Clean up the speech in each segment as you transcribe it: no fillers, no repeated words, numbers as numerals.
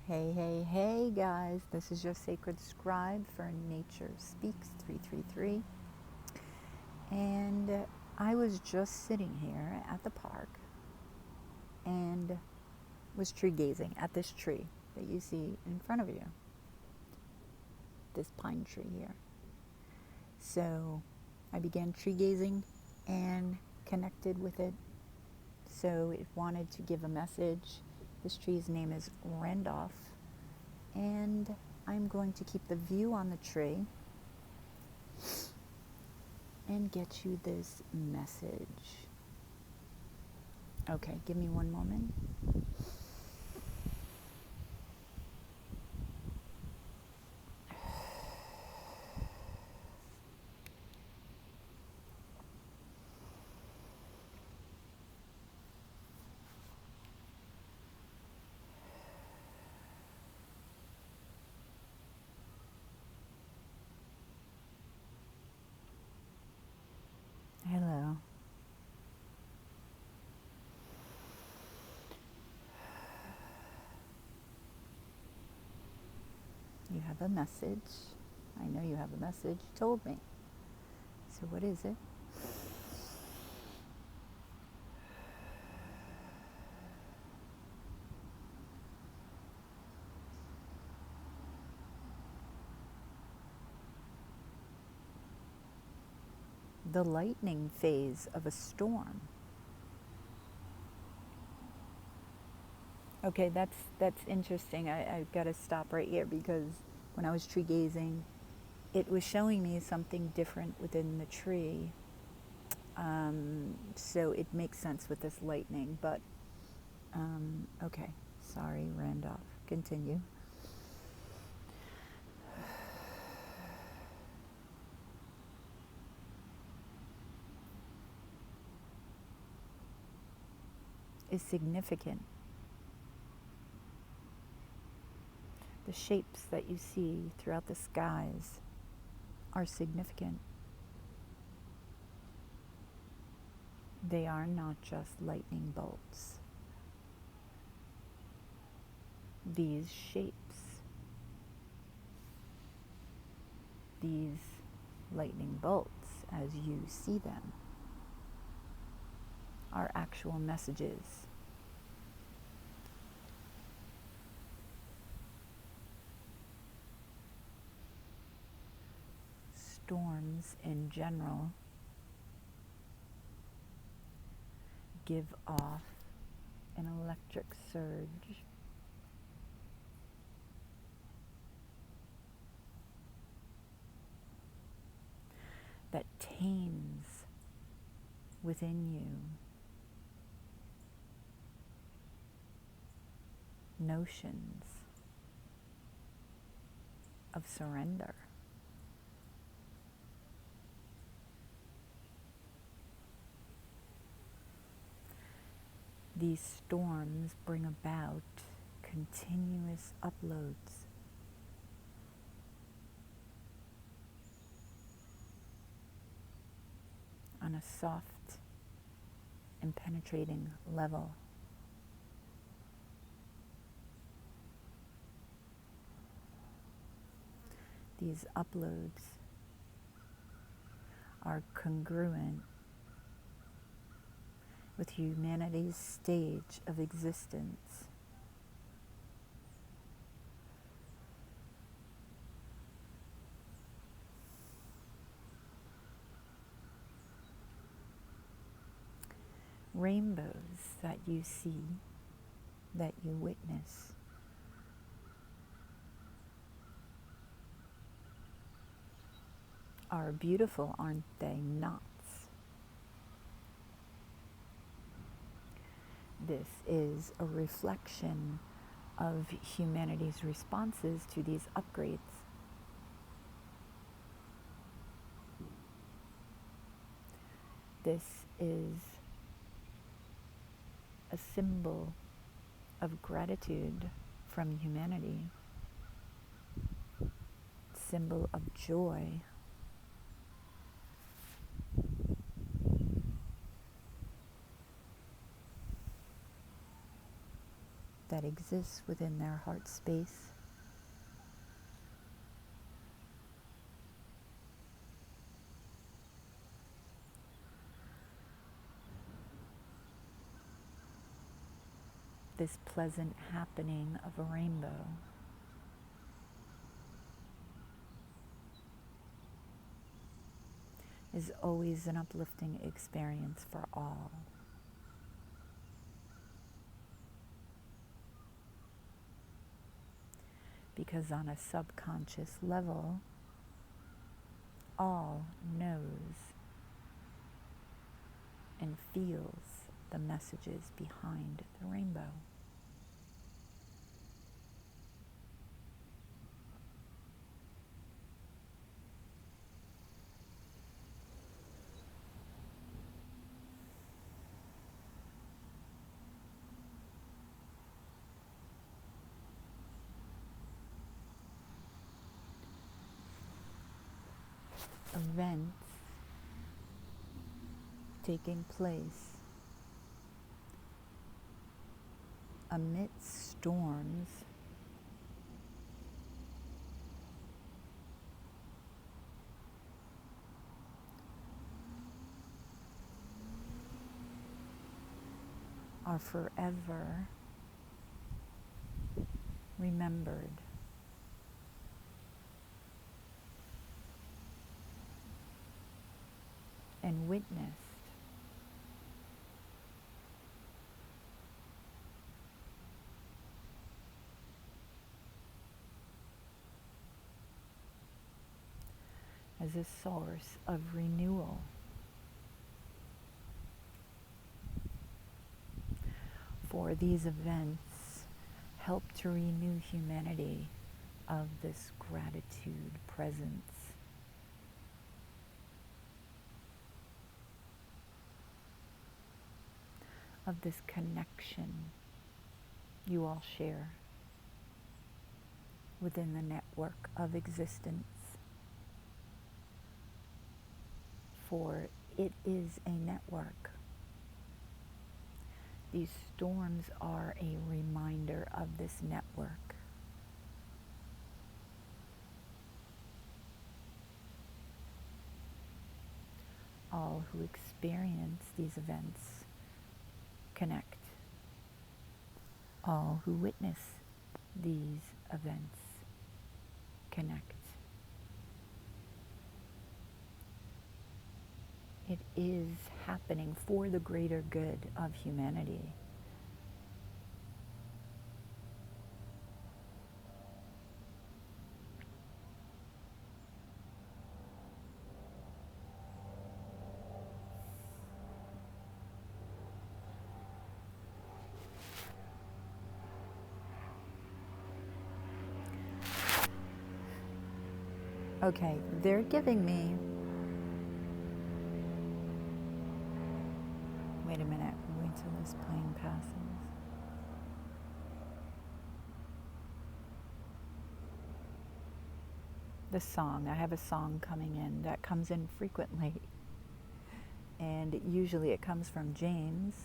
Hey, hey, hey, guys. This is your sacred scribe for Nature Speaks 333. And I was just sitting here at the park and was tree gazing at this tree that you see in front of you, this pine tree here. So I began tree gazing and connected with it. So it wanted to give a message. This tree's name is Randolph. And I'm going to keep the view on the tree and get you this message. Okay, give me one moment. Hello. You have a message. I know you have a message. You told me. So what is it? The lightning phase of a storm. Okay, that's interesting. I've got to stop right here because when I was tree gazing, it was showing me something different within the tree. So it makes sense with this lightning, but okay. Sorry, Randolph. Continue. Is significant. The shapes that you see throughout the skies are significant. They are not just lightning bolts. These shapes, these lightning bolts, as you see them, are actual messages. Storms in general give off an electric surge that tames within you notions of surrender. These storms bring about continuous uploads on a soft and penetrating level. These uploads are congruent with humanity's stage of existence. Rainbows that you see, that you witness, are beautiful, aren't they not? This is a reflection of humanity's responses to these upgrades. This is a symbol of gratitude from humanity, symbol of joy. That that exists within their heart space. This pleasant happening of a rainbow is always an uplifting experience for all. Because on a subconscious level, all knows and feels the messages behind the rainbow. Events taking place amidst storms are forever remembered. And witnessed as a source of renewal. For these events help to renew humanity of this gratitude presence. Of this connection you all share within the network of existence. For it is a network. These storms are a reminder of this network. All who experience these events connect. All who witness these events connect. It is happening for the greater good of humanity. Okay, they're giving me... Wait a minute, wait till this plane passes. The song, I have a song coming in that comes in frequently. And usually it comes from James,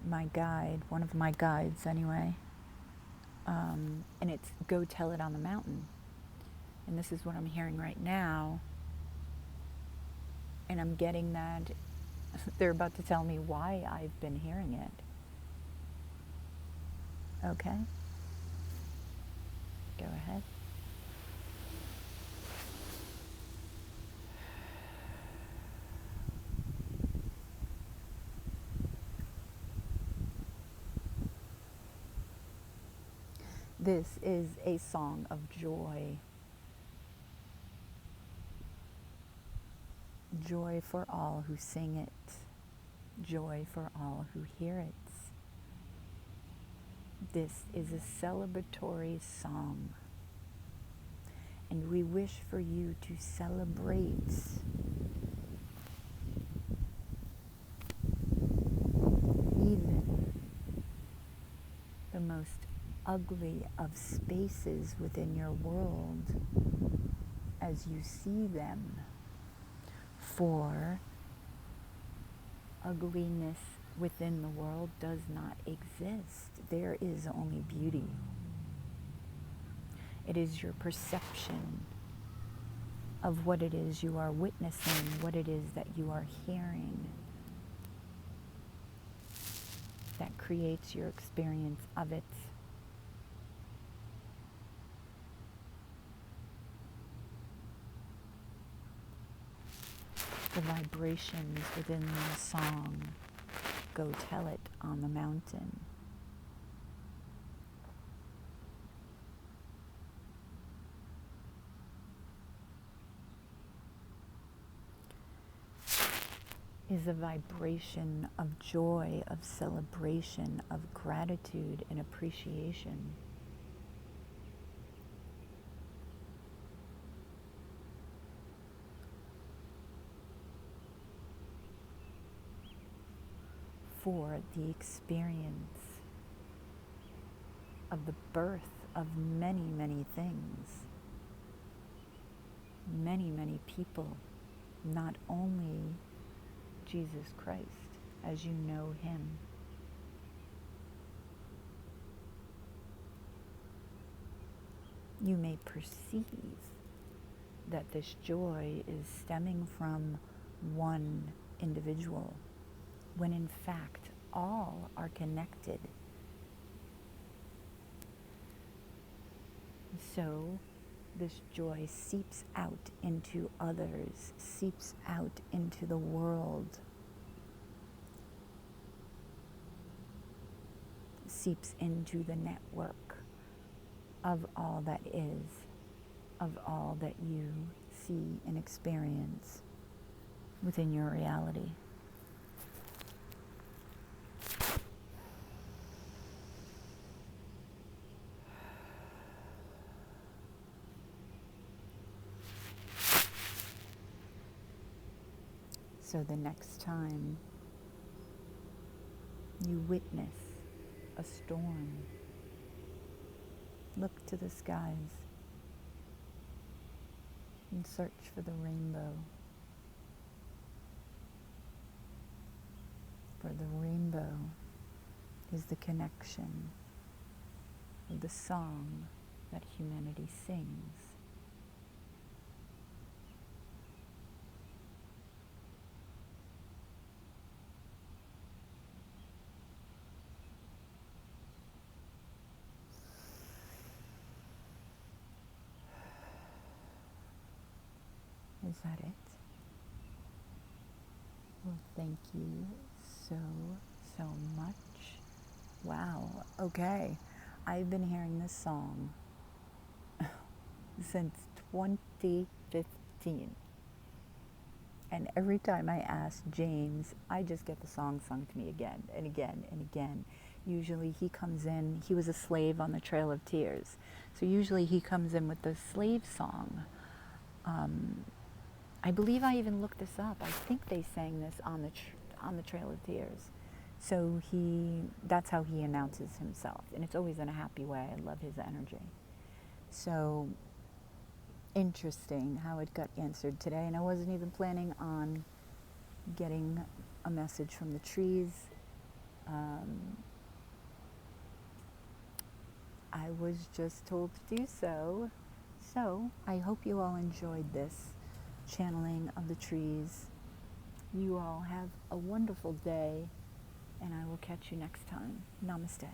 my guide, one of my guides anyway. And it's Go Tell It on the Mountain. And this is what I'm hearing right now. And I'm getting that they're about to tell me why I've been hearing it. Okay? Go ahead. This is a song of joy. Joy for all who sing it. Joy for all who hear it. This is a celebratory song. And we wish for you to celebrate even the most ugly of spaces within your world as you see them. For ugliness within the world does not exist. There is only beauty. It is your perception of what it is you are witnessing, what it is that you are hearing, that creates your experience of it. The vibrations within the song, "Go Tell It on the Mountain," is a vibration of joy, of celebration, of gratitude and appreciation. For the experience of the birth of many, many things, many, many people, not only Jesus Christ as you know him, you may perceive that this joy is stemming from one individual, when in fact all are connected. So this joy seeps out into others, seeps out into the world, seeps into the network of all that is, of all that you see and experience within your reality. So the next time you witness a storm, look to the skies and search for the rainbow. For the rainbow is the connection of the song that humanity sings. Is that it? Well, thank you so much. Wow, okay. I've been hearing this song since 2015. And every time I ask James, I just get the song sung to me again and again and again. Usually he comes in, he was a slave on the Trail of Tears. So usually he comes in with the slave song. I believe I even looked this up. I think they sang this on the Trail of Tears. So that's how he announces himself. And it's always in a happy way. I love his energy. So interesting how it got answered today. And I wasn't even planning on getting a message from the trees. I was just told to do so. So I hope you all enjoyed this channeling of the trees. You all have a wonderful day, and I will catch you next time. Namaste.